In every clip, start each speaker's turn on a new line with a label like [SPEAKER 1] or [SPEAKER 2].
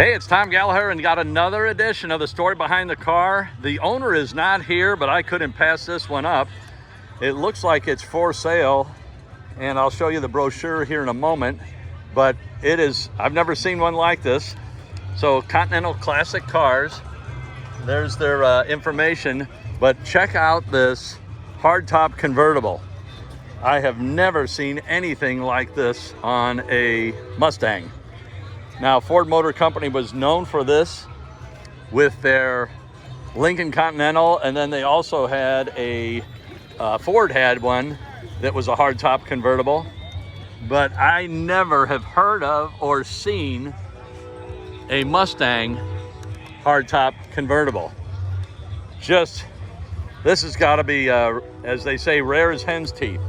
[SPEAKER 1] Hey, it's Tom Gallagher and got another edition of the story behind the car. The owner is not here, but I couldn't pass this one up. It looks like it's for sale, and I'll show you the brochure here in a moment, but it is, I've never seen one like this. So Continental Classic Cars, there's their information, but check out this hardtop convertible. I have never seen anything like this on a Mustang. Now, Ford Motor Company was known for this with their Lincoln Continental, and then they also had a, Ford had one that was a hardtop convertible, but I never have heard of or seen a Mustang hardtop convertible. Just, this has got to be, as they say, rare as hen's teeth.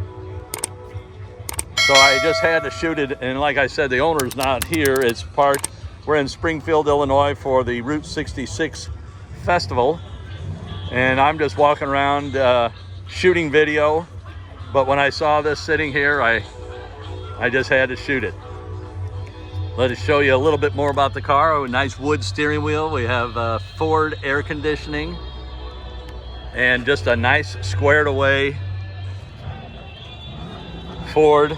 [SPEAKER 1] So I just had to shoot it, and like I said, the owner's not here. It's parked. We're in Springfield, Illinois for the Route 66 festival, and I'm just walking around shooting video. But when I saw this sitting here, I just had to shoot it. Let us show you a little bit more about the car. A nice wood steering wheel. We have Ford air conditioning, and just a nice squared away Ford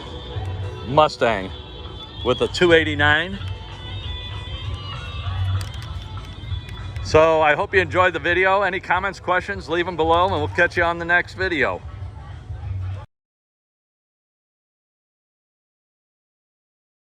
[SPEAKER 1] Mustang with a 289. So I hope you enjoyed the video. Any comments, questions, leave them below, and we'll catch you on the next video.